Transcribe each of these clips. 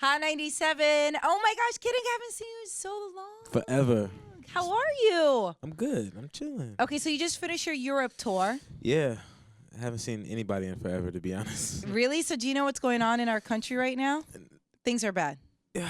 Hot 97. Oh my gosh, kidding. I haven't seen you in so long. Forever. How are you? I'm good. I'm chilling. Okay, so you just finished your Europe tour. Yeah. I haven't seen anybody in forever, to be honest. Really? So do you know what's going on in our country right now? Things are bad. Yeah,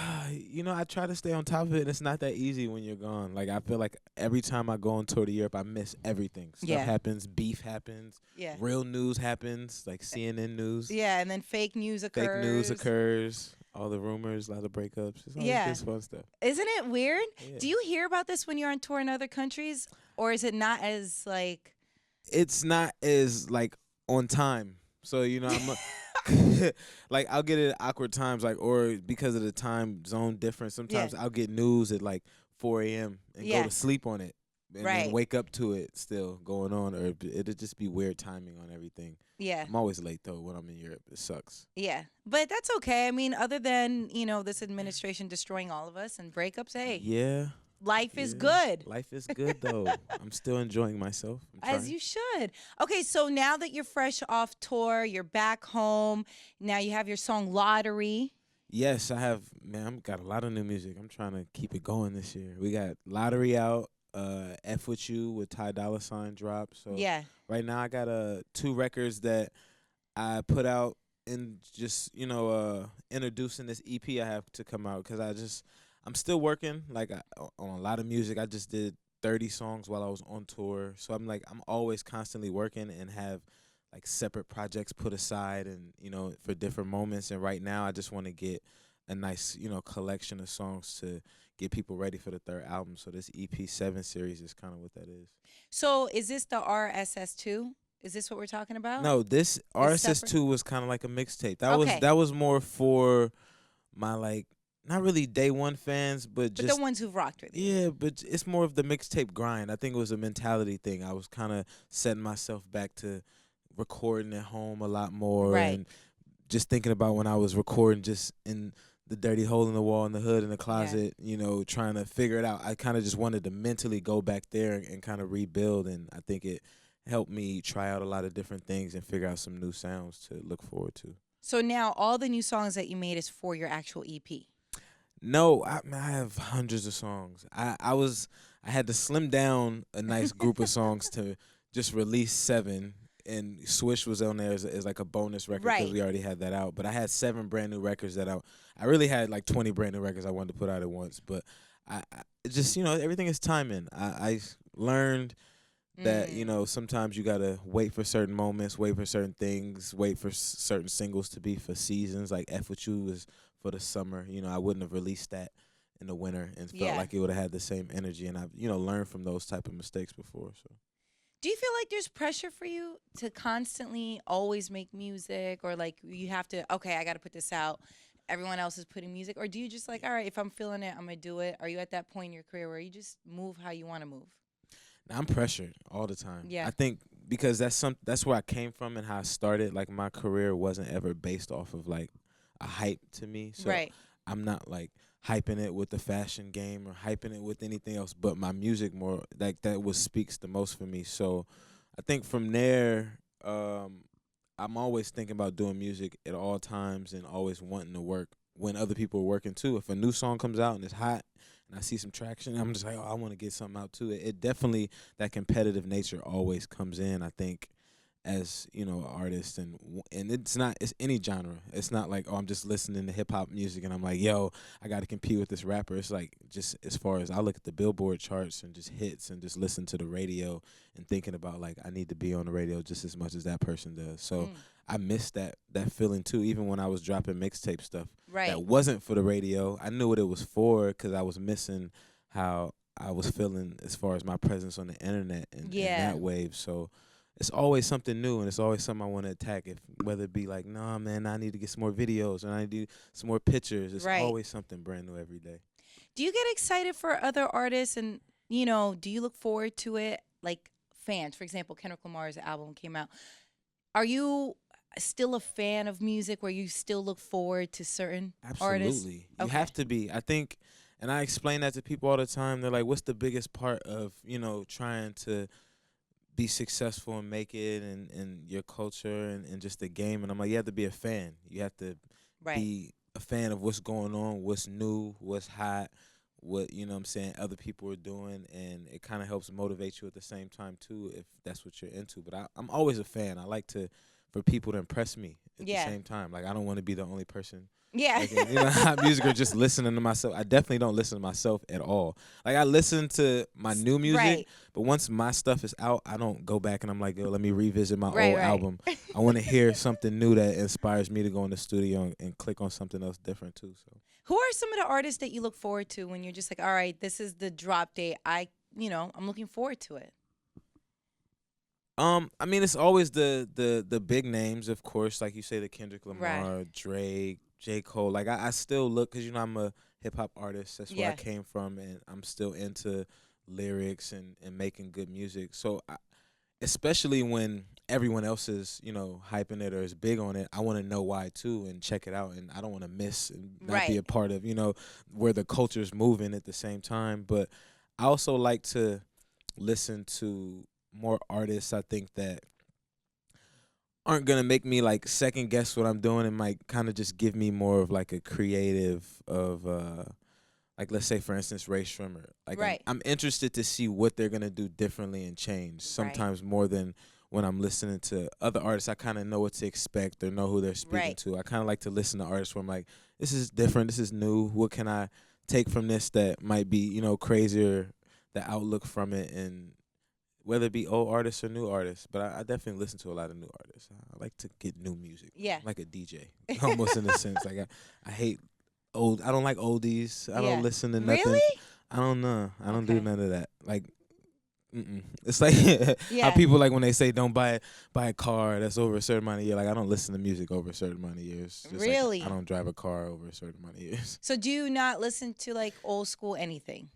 I try to stay on top of it, and it's not that easy when you're gone. Like, I feel like every time I go on tour to Europe, I miss everything. Stuff happens, beef happens, real news happens, like CNN news. Yeah, and then fake news occurs. Fake news occurs, all the rumors, a lot of breakups. It's all this fun stuff. Isn't it weird? Yeah. Do you hear about this when you're on tour in other countries, or is it not as, like... It's not as, like, on time. So, I'm... like, I'll get it at awkward times, like, or because of the time zone difference. Sometimes I'll get news at like 4 a.m. and go to sleep on it, and then wake up to it still going on, or it'll just be weird timing on everything. Yeah, I'm always late though when I'm in Europe. It sucks. Yeah, but that's okay. I mean, other than this administration destroying all of us and breakups, hey, life is good. Life is good, though. I'm still enjoying myself. As you should. Okay, so now that you're fresh off tour, you're back home. Now you have your song Lottery. Yes, I have. Man, I've got a lot of new music. I'm trying to keep it going this year. We got Lottery out, F With You with Ty Dolla $ign drop. So right now I got 2 records that I put out and just, introducing this EP I have to come out because I'm still working on a lot of music. I just did 30 songs while I was on tour. So I'm always constantly working and have like separate projects put aside and, for different moments. And right now I just want to get a nice, collection of songs to get people ready for the 3rd album. So this EP 7 series is kind of what that is. So is this the RSS2? Is this what we're talking about? No, this RSS2 was kind of like a mixtape. That was more for my not really day one fans, but just the ones who've rocked with you. Yeah, but it's more of the mixtape grind. I think it was a mentality thing. I was kind of setting myself back to recording at home a lot more, and just thinking about when I was recording just in the dirty hole in the wall in the hood in the closet, trying to figure it out. I kind of just wanted to mentally go back there and kind of rebuild, and I think it helped me try out a lot of different things and figure out some new sounds to look forward to. So now all the new songs that you made is for your actual EP? No, I have hundreds of songs. I had to slim down a nice group of songs to just release 7, and Swish was on there as like a bonus record because we already had that out. But I had 7 brand new records that I really had like 20 brand new records I wanted to put out at once. But I just everything is timing. I learned that sometimes you gotta wait for certain moments, wait for certain things, wait for certain singles to be for seasons. Like F With You was for the summer. I wouldn't have released that in the winter and felt like it would have had the same energy. And I've learned from those type of mistakes before. So, do you feel like there's pressure for you to constantly always make music, or like you have to? Okay, I got to put this out. Everyone else is putting music, or do you just like, all right, if I'm feeling it, I'm gonna do it? Are you at that point in your career where you just move how you want to move? I'm pressured all the time. Yeah, I think because that's where I came from and how I started. Like my career wasn't ever based off of like a hype to me. So I'm not like hyping it with the fashion game or hyping it with anything else but my music more. Like that what speaks the most for me. So I think from there, I'm always thinking about doing music at all times and always wanting to work when other people are working too. If a new song comes out and it's hot and I see some traction, I'm just like, I want to get something out too. It definitely, that competitive nature always comes in, I think, as an artist, and it's any genre. It's not like, I'm just listening to hip hop music and I'm like, I got to compete with this rapper. It's like, just as far as I look at the Billboard charts and just hits and just listen to the radio and thinking about like I need to be on the radio just as much as that person does. So I miss that feeling too. Even when I was dropping mixtape stuff that wasn't for the radio, I knew what it was for because I was missing how I was feeling as far as my presence on the internet and that wave. So it's always something new, and it's always something I want to attack. Whether it be like, nah, man, I need to get some more videos, and I need to do some more pictures. It's always something brand new every day. Do you get excited for other artists, and do you look forward to it? Like fans, for example, Kendrick Lamar's album came out. Are you still a fan of music where you still look forward to certain artists? Absolutely, you have to be. I think, and I explain that to people all the time. They're like, "What's the biggest part of trying to be successful and make it in your culture and just the game. And I'm like, you have to be a fan. You have to Right. be a fan of what's going on, what's new, what's hot, what, you know what I'm saying, other people are doing. And it kind of helps motivate you at the same time, too, if that's what you're into. But I'm always a fan. I like for people to impress me at the Yeah. same time. Like, I don't want to be the only person Yeah. making, hot music or just listening to myself. I definitely don't listen to myself at all. Like, I listen to my new music, Right. but once my stuff is out, I don't go back and I'm like, yo, let me revisit my Right, old right. album. I want to hear something new that inspires me to go in the studio and click on something else different too. So, Who are some of the artists that you look forward to when you're just like, all right, this is the drop date. I'm looking forward to it. I mean, it's always the big names, of course, like you say, the Kendrick Lamar, Right. Drake, J. Cole. Like, I still look, because, I'm a hip hop artist. That's where I Yeah. came from, and I'm still into lyrics and making good music. So, especially when everyone else is, hyping it or is big on it, I want to know why too and check it out. And I don't want to miss and not be Right. a part of, where the culture's moving at the same time. But I also like to listen to more artists, I think, that aren't gonna make me like second guess what I'm doing and might kind of just give me more of like a creative of like, let's say for instance Ray Shrimmer. Like, Right. I'm interested to see what they're gonna do differently and change. Right. Sometimes more than when I'm listening to other artists, I kind of know what to expect or know who they're speaking Right. to. I kind of like to listen to artists where I'm like, this is different, this is new. What can I take from this that might be, crazier, the outlook from it, and whether it be old artists or new artists. But I definitely listen to a lot of new artists. I like to get new music. Yeah. I'm like a DJ, almost in a sense. Like, I hate old. I don't like oldies. I Yeah. don't listen to nothing. Really? I don't know. I don't do Okay. none of that. Like, it's like how Yeah. people, like, when they say don't buy a car that's over a certain amount of years. Like, I don't listen to music over a certain amount of years. Just like, Really? I don't drive a car over a certain amount of years. So do you not listen to like old school anything?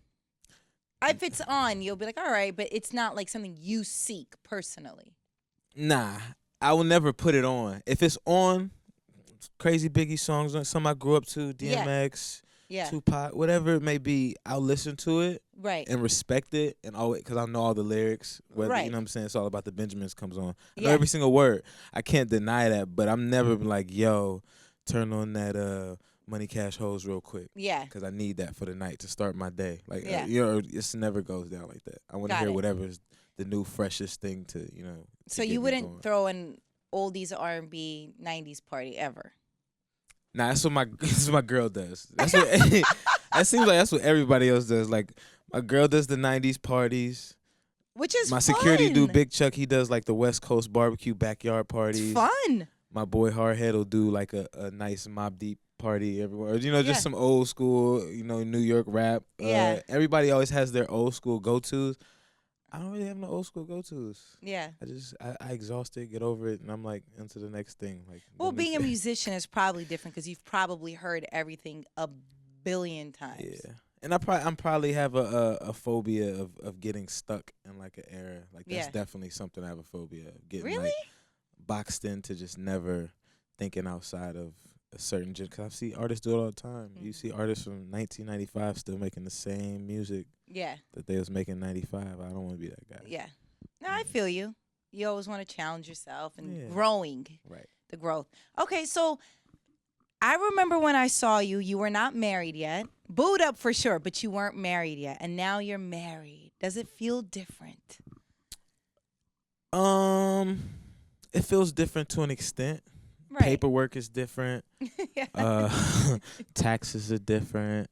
If it's on, you'll be like, all right, but it's not like something you seek personally. Nah, I will never put it on. If it's on, crazy Biggie songs, some I grew up to, Yeah. DMX, Yeah. Tupac, whatever it may be, I'll listen to it Right. and respect it, and always, because I know all the lyrics. Whether, Right. you know what I'm saying, it's all about the Benjamins comes on. I know Yeah. every single word. I can't deny that, but I'm never been like, yo, turn on that Money Cash Hoes real quick. Yeah. Because I need that for the night to start my day. Like, Yeah. it never goes down like that. I want to Got hear it. whatever's the new freshest thing to, So get you me wouldn't going. throw an oldies R&B 90s party ever. Nah, that's what my girl does. That's what that seems like that's what everybody else does. Like, my girl does the 90s parties. Which is My fun. security dude, Big Chuck, he does like the West Coast barbecue backyard It's parties. fun. My boy Hardhead will do like a nice Mob Deep party everywhere. Or, Yeah. just some old school, New York rap. Yeah. Everybody always has their old school go-tos. I don't really have no old school go-tos. Yeah. I exhaust it, get over it, and I'm like into the next thing. Like, Well, let me being a see. musician is probably different because you've probably heard everything a billion times. Yeah. And I'm probably have a phobia of getting stuck in like an era. Like, that's Yeah. definitely something I have a phobia of. Getting Really? like boxed into just never thinking outside of a certain genre. Because I see artists do it all the time. You see artists from 1995 still making the same music Yeah. that they was making in 95. I don't want to be that guy. Yeah. No, I feel you. You always want to challenge yourself and Yeah. growing. Right. The growth. Okay, so I remember when I saw you, you were not married yet. Booed up for sure, but you weren't married yet. And now you're married. Does it feel different? It feels different to an extent. Right. Paperwork is different. Yeah. Taxes are different.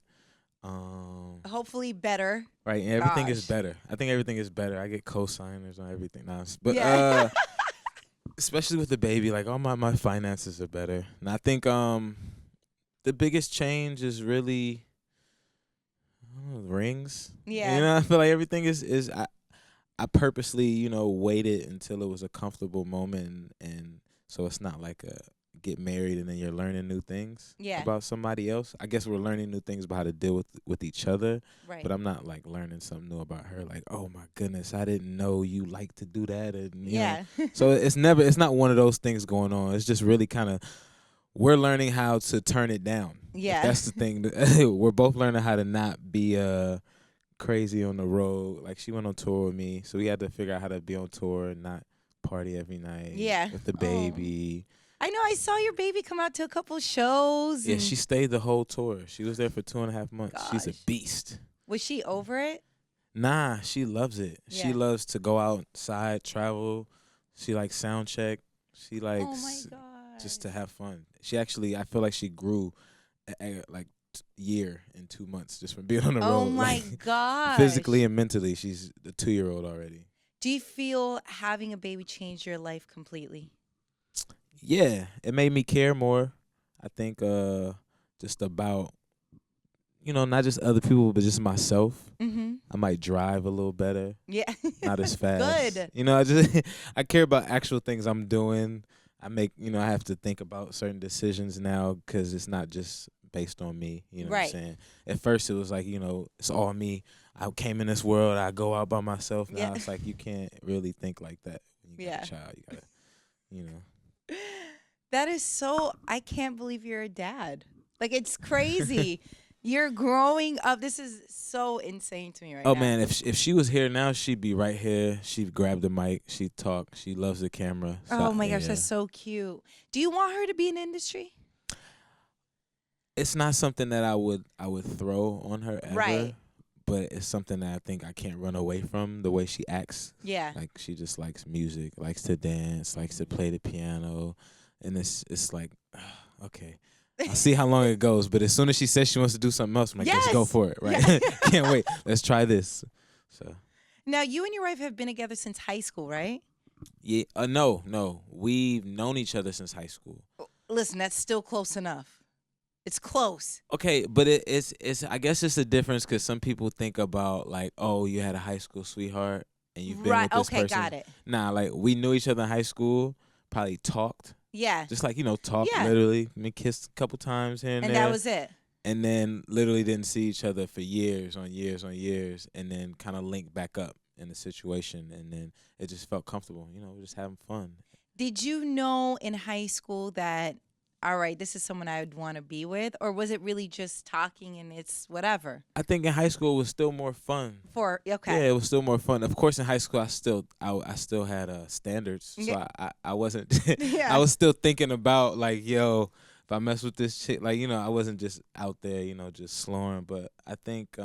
Hopefully better. Right, and everything is Gosh. better. I think everything is better. I get co-signers on everything now. But Yeah. especially with the baby, like, all my finances are better. And I think the biggest change is really, I don't know, rings. Yeah. I feel like everything is I purposely, waited until it was a comfortable moment, and so it's not like a get married and then you're learning new things Yeah. about somebody else. I guess we're learning new things about how to deal with each other, Right. but I'm not like learning something new about her. Like, oh my goodness, I didn't know you like to do that. And you know. Yeah. So it's not one of those things going on. It's just really kind of, we're learning how to turn it down. Yeah. If that's the thing. We're both learning how to not be crazy on the road. Like she went on tour with me, so we had to figure out how to be on tour and not party every night Yeah. with the Oh. baby. I know. I saw your baby come out to a couple shows. Yeah, And she stayed the whole tour. She was there for 2.5 months. She's a gosh, beast. was she over it? Nah, she loves it. She Yeah. loves to go outside, travel. She likes sound check. She Oh my likes just to gosh. have fun. She actually, I feel like she grew like year and 2 months just from being on the Oh road. my Like physically gosh. and mentally, she's a 2-year-old already. Do you feel having a baby changed your life completely? Yeah, it made me care more. I think just about not just other people, but just myself. Mm-hmm. I might drive a little better, Yeah. not as fast. Good. I just I care about actual things I'm doing. I make I have to think about certain decisions now because it's not just based on me. You know what I'm Right. saying? At first, it was like it's all me. I came in this world. I go out by myself. Yeah. Now it's like you can't really think like that when you got Yeah. a child. You gotta, you know. That is so, I can't believe you're a dad. Like, it's crazy. You're growing up. This is so insane to me right Oh now. man, if she was here now, she'd be right here. She'd grab the mic. She'd talk. She loves the camera. So, Oh my gosh, yeah. that's so cute. Do you want her to be in the industry? It's not something that I would throw on her ever. Right. But it's something that I think I can't run away from the way she acts. Yeah. Like she just likes music, likes to dance, likes to play the piano, and it's like, okay, I'll see how long it goes. But as soon as she says she wants to do something else, I'm like, let's go Yes. for it, right? Yeah. Can't wait. Let's try this. So Now, you and your wife have been together since high school, right? yeah, no, we've known each other since high school. Listen, that's still close enough. It's close. Okay, but it's I guess it's a difference because some people think about like, oh, you had a high school sweetheart and you've been Right. with this Okay, person. got it. Nah, like we knew each other in high school, probably talked, Yeah. just like talked Yeah. literally. I mean, kissed a couple times here and And there, that was it. and then literally didn't see each other for years on years on years, and then kind of linked back up in the situation, and then it just felt comfortable. We're just having fun. Did you know in high school that, all right, this is someone I would want to be with? Or was it really just talking and it's whatever? I think in high school it was still more fun. Okay. Yeah, it was still more fun. Of course, in high school, I still had standards, so Yeah. I wasn't. Yeah. I was still thinking about like, yo, if I mess with this chick, like I wasn't just out there, just slurring. But I think,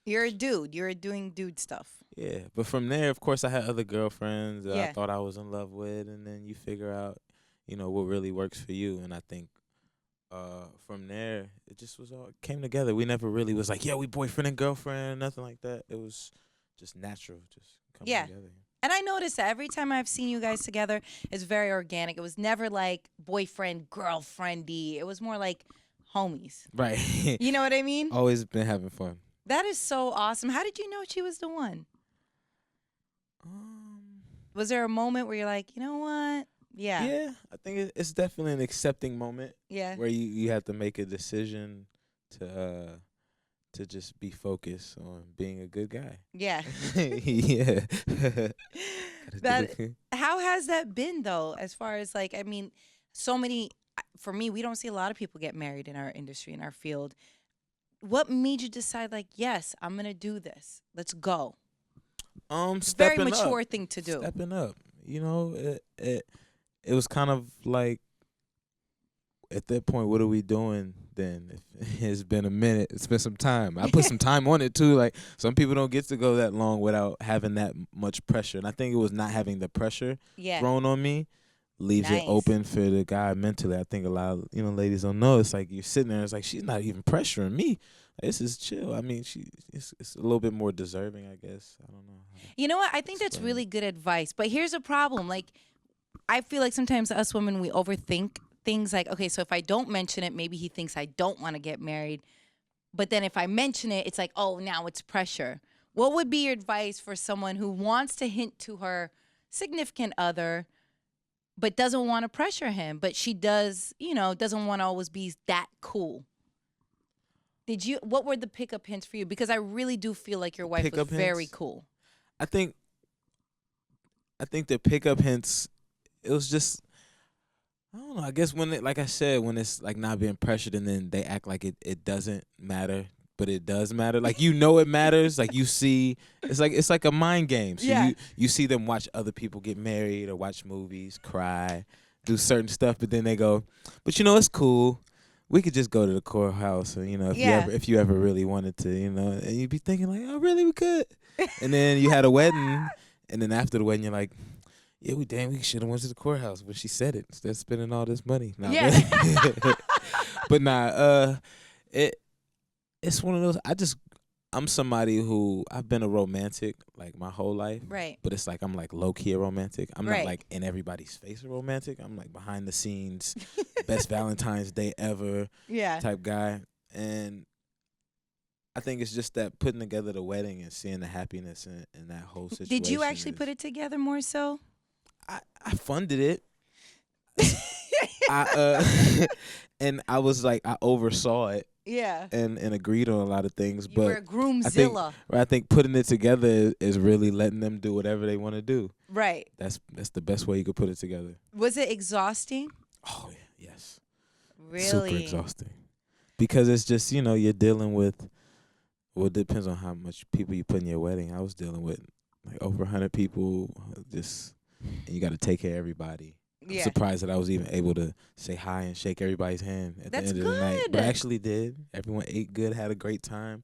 You're a dude. You're doing dude stuff. yeah. But from there, of course, I had other girlfriends that I Yeah. thought I was in love with, and then you figure out, what really works for you. And I think, from there, it just came together. We never really was like, yeah, we boyfriend and girlfriend, nothing like that. It was just natural, just coming Yeah. together. And I noticed that every time I've seen you guys together, it's very organic. It was never like boyfriend, girlfriendy. It was more like homies. Right. You know what I mean? Always been having fun. That is so awesome. How did you know she was the one? Was there a moment where you're like, you know what? Yeah. Yeah, I think it's definitely an accepting moment Yeah. where you have to make a decision to just be focused on being a good guy. Yeah. Yeah. How has that been though? As far as like, I mean, so many, for me, we don't see a lot of people get married in our industry, in our field. What made you decide like, yes, I'm going to do this. Let's go. It's a very mature thing to do. Stepping up. It was kind of like at that point, what are we doing then? It's been a minute. It's been some time. I put some time on it too. Like some people don't get to go that long without having that much pressure. And I think it was not having the pressure thrown on me leaves it open for the guy mentally. I think a lot of ladies don't know. It's like you're sitting there. It's like she's not even pressuring me. This is chill. I mean, it's a little bit more deserving, I guess. I don't know. You know what? I think that's really good advice. But here's a problem. Like, I feel like sometimes us women, we overthink things like, okay, so if I don't mention it, maybe he thinks I don't want to get married. But then if I mention it, it's like, oh, now it's pressure. What would be your advice for someone who wants to hint to her significant other, but doesn't want to pressure him, but she does, doesn't want to always be that cool? What were the pickup hints for you? Because I really do feel like your wife was very cool. I think the pickup hints, it was just, I don't know. I guess like I said, when it's like not being pressured and then they act like it doesn't matter but it does matter. Like, you know it matters. Like, you see, it's like a mind game. So you see them watch other people get married or watch movies, cry, do certain stuff, but then they go, but it's cool. We could just go to the courthouse, and if you ever really wanted to, and you'd be thinking like, oh, really, we could. And then you had a wedding, and then after the wedding, you're like, yeah, we should have went to the courthouse. But she said it instead of spending all this money. Nah, yeah. but it's one of those. I'm somebody who I've been a romantic like my whole life. Right. But it's like I'm like low key a romantic. I'm right. not like in everybody's face a romantic. I'm like behind the scenes, best Valentine's Day ever type guy. And I think it's just that putting together the wedding and seeing the happiness in that whole situation. Did you actually put it together more so? I funded it. And I was like, I oversaw it. Yeah. And agreed on a lot of things. You but were a groomzilla. I think putting it together is really letting them do whatever they want to do. Right. That's the best way you could put it together. Was it exhausting? Oh, yeah, yes. Really? Super exhausting. Because it's just, you're dealing with, well, it depends on how much people you put in your wedding. I was dealing with like over 100 people, and you got to take care of everybody. I'm surprised that I was even able to say hi and shake everybody's hand at the end of the night. But I actually did. Everyone ate good, had a great time.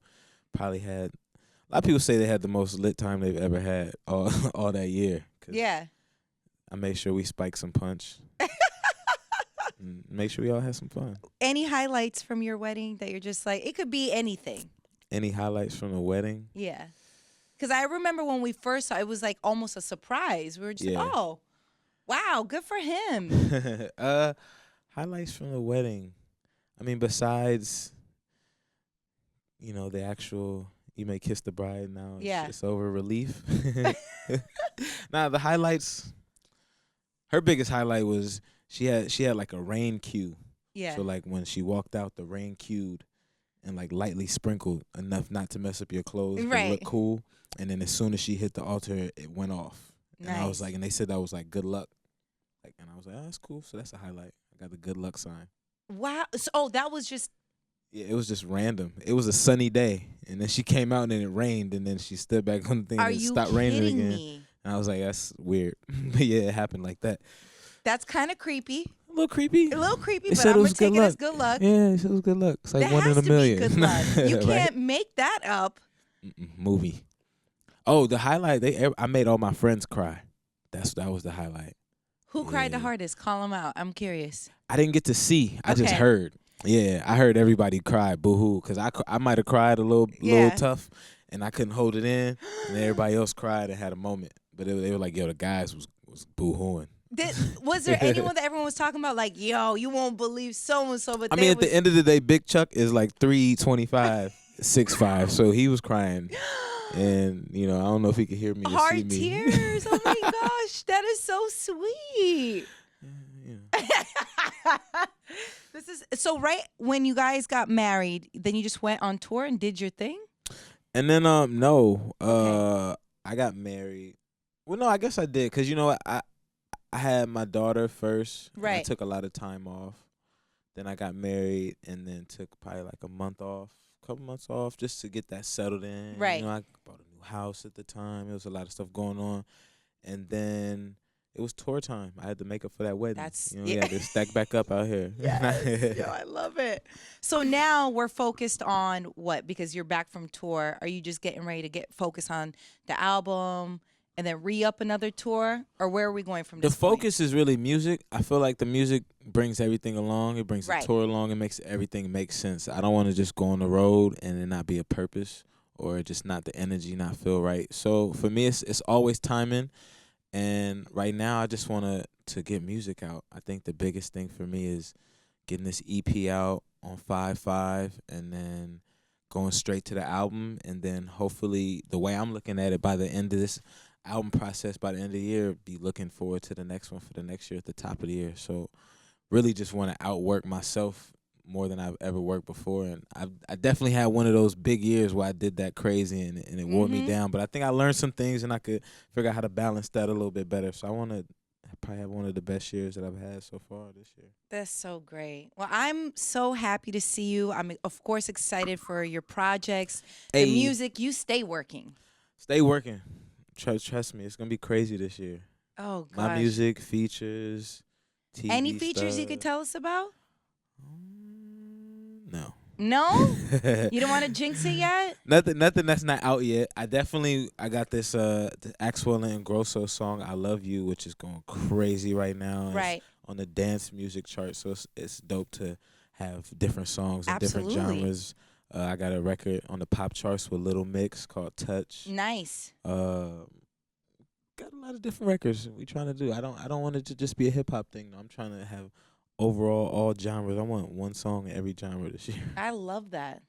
Probably had, a lot of people say they had the most lit time they've ever had all that year. Yeah. I made sure we spiked some punch. And make sure we all had some fun. Any highlights from your wedding that you're just like, it could be anything? Any highlights from the wedding? Yeah. Because I remember when we first saw it, was like almost a surprise. We were just like, oh. Wow, good for him. Highlights from the wedding. I mean, besides, the actual, you may kiss the bride now. It's over relief. Nah, the highlights, her biggest highlight was she had like a rain cue. Yeah. So like when she walked out, the rain cued and like lightly sprinkled enough not to mess up your clothes. But look cool. And then as soon as she hit the altar, it went off. And I was like, and they said that was like good luck. Like, and I was like, oh, that's cool. So that's a highlight. I got the good luck sign. Wow. So, that was just. Yeah, it was just random. It was a sunny day, and then she came out and then it rained, and then she stood back on the thing and it stopped raining again. Me? And I was like, that's weird. But yeah, it happened like that. That's kind of creepy. A little creepy. But I'm going to take it as good luck. Yeah, it was good luck. It's like that 1 in a million. Has to be good luck. You can't right? make that up. Movie. Oh, the highlight. I made all my friends cry. That was the highlight. Who cried the hardest? Call them out. I'm curious. I didn't get to see. I just heard. Yeah, I heard everybody cry boo-hoo because I might have cried a little tough, and I couldn't hold it in, and everybody else cried and had a moment. But they were like, yo, the guys was boo-hooing. Was there anyone that everyone was talking about like, yo, you won't believe so-and-so? But I mean, at the end of the day, Big Chuck is like 325, 6'5", so he was crying. And, I don't know if he could hear me or see me. Tears. Oh, my gosh. That is so sweet. This is so right when you guys got married, then you just went on tour and did your thing? And then, no. I got married. Well, no, I guess I did. Because, I had my daughter first. Right. I took a lot of time off. Then I got married and then took probably like a couple months off just to get that settled in. Right. I bought a new house at the time. There was a lot of stuff going on. And then it was tour time. I had to make up for that wedding. We had to stack back up out here. Yes. Yo, I love it. So now we're focused on what? Because you're back from tour. Are you just getting ready to get focused on the album and then re-up another tour? Or where are we going from this point? Focus is really music. I feel like the music brings everything along. It brings the tour along. It makes everything make sense. I don't want to just go on the road and it not be a purpose or just not the energy not feel right. So for me, it's always timing. And right now, I just want to get music out. I think the biggest thing for me is getting this EP out on 5/5 and then going straight to the album. And then hopefully, the way I'm looking at it, by the end of this album process, by the end of the year, be looking forward to the next one for the next year at the top of the year. So really just want to outwork myself more than I've ever worked before. And I definitely had one of those big years where I did that crazy and it wore me down. But I think I learned some things and I could figure out how to balance that a little bit better. So I want to probably have one of the best years that I've had so far this year. That's so great. Well, I'm so happy to see you. I'm, of course, excited for your projects, the music. You stay working. Stay working. Trust me, it's going to be crazy this year. Oh, gosh. My music, features, TV Any features stuff. you could tell us about? No. No? You don't want to jinx it yet? Nothing that's not out yet. I got this the Axwell and Grosso song "I Love You," which is going crazy right now. Right. It's on the dance music chart, so it's dope to have different songs and Absolutely. different genres. I got a record on the pop charts with Little Mix called "Touch." Nice. Got a lot of different records we trying to do. I don't want it to just be a hip hop thing. I'm trying to have overall all genres. I want one song in every genre this year. I love that.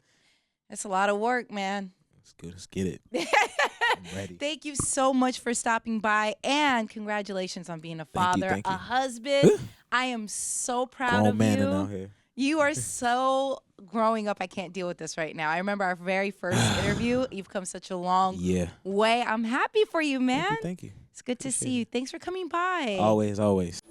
That's a lot of work, man. It's good. Let's get it. I'm ready. Thank you so much for stopping by, and congratulations on being a father, thank you. a husband. I am so proud of man you. out here. You are so growing up. I can't deal with this right now. I remember our very first interview. You've come such a long way. I'm happy for you, man. Thank you. It's good to see you. Thanks for coming by. Always.